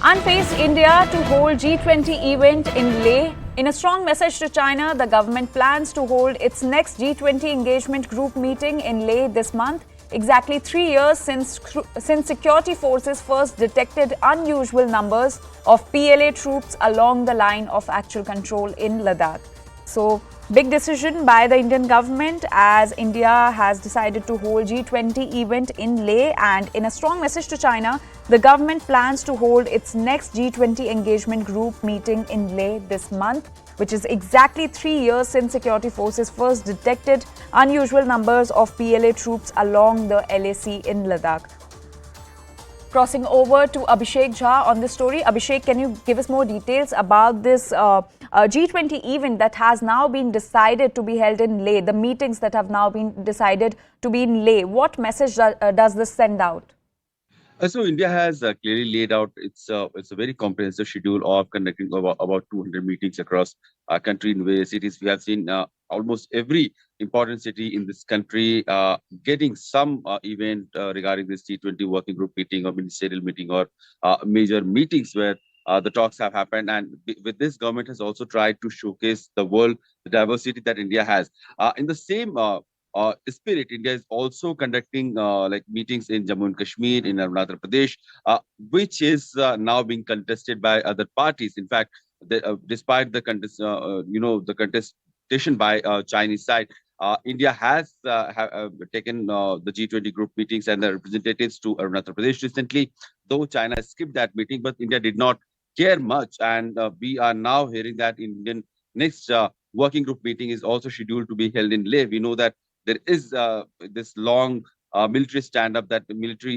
Unfazed India to hold G20 event in Leh. In a strong message to China, the government plans to hold its next G20 engagement group meeting in Leh this month. Exactly 3 years since security forces first detected unusual numbers of PLA troops along the line of actual control in Ladakh. So, big decision by the Indian government as India has decided to hold G20 event in Leh, and in a strong message to China, the government plans to hold its next G20 engagement group meeting in Leh this month, which is exactly 3 years since security forces first detected unusual numbers of PLA troops along the LAC in Ladakh. Crossing over to Abhishek Jha on this story. Abhishek, can you give us more details about this G20 event that has now been decided to be held in Leh, the meetings that have now been decided to be in Leh? What message does this send out? So India has clearly laid out it's a very comprehensive schedule of conducting about 200 meetings across our country in various cities. We have seen almost every important city in this country getting some event regarding this G20 working group meeting or ministerial meeting or major meetings where the talks have happened. And with this, government has also tried to showcase the world, the diversity that India has. In the same spirit, India is also conducting like meetings in Jammu and Kashmir, in Arunachal Pradesh, which is now being contested by other parties. In fact, despite the the contestation by Chinese side, India has taken the G20 group meetings and the representatives to Arunachal Pradesh recently. Though China skipped that meeting, but India did not care much, and we are now hearing that Indian next working group meeting is also scheduled to be held in Leh. We know that there is this long military stand-up, that the military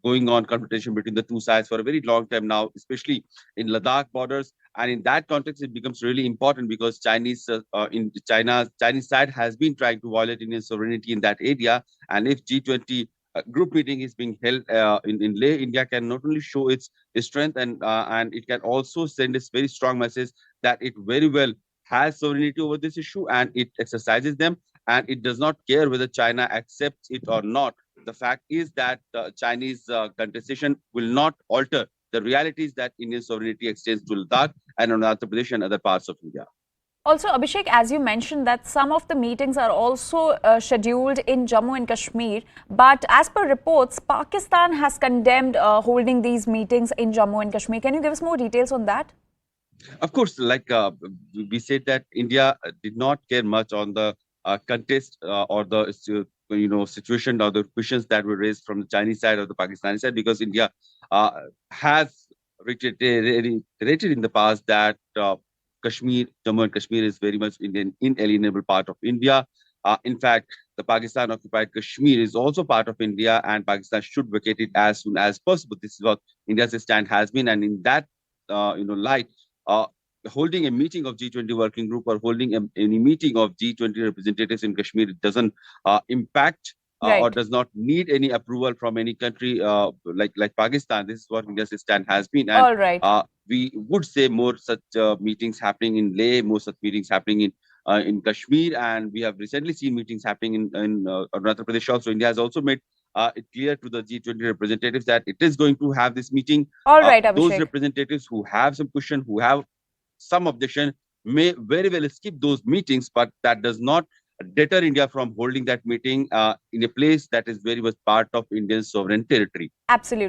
going on confrontation between the two sides for a very long time now, especially in Ladakh borders. And in that context, it becomes really important because Chinese side has been trying to violate Indian sovereignty in that area. And if G20 group meeting is being held in Leh, India can not only show its strength and it can also send this very strong message that it very well has sovereignty over this issue and it exercises them, and it does not care whether China accepts it or not. The fact is that Chinese contestation will not alter the realities that Indian sovereignty extends to Ladakh and Arunachal Pradesh and other parts of India. Also, Abhishek, as you mentioned that some of the meetings are also scheduled in Jammu and Kashmir, but as per reports, Pakistan has condemned holding these meetings in Jammu and Kashmir. Can you give us more details on that? Of course, like we said that India did not care much on the contest or the situation or the questions that were raised from the Chinese side or the Pakistani side, because India has reiterated in the past that Jammu and Kashmir is very much Indian inalienable part of India. In fact, the Pakistan occupied Kashmir is also part of India, and Pakistan should vacate it as soon as possible. This is what India's stand has been, and in that light, uh, holding a meeting of G20 working group or holding any meeting of G20 representatives in Kashmir, it doesn't impact or Right. does not need any approval from any country like Pakistan. This is what India's stand has been, and All right. we would say more such meetings happening in Leh, more such meetings happening in Kashmir, and we have recently seen meetings happening in Arunachal Pradesh also. India has also made it clear to the G20 representatives that it is going to have this meeting. All right, Those Abhishek. representatives who have some question, who have some objection, may very well skip those meetings, but that does not deter India from holding that meeting in a place that is very much part of Indian sovereign territory. Absolutely.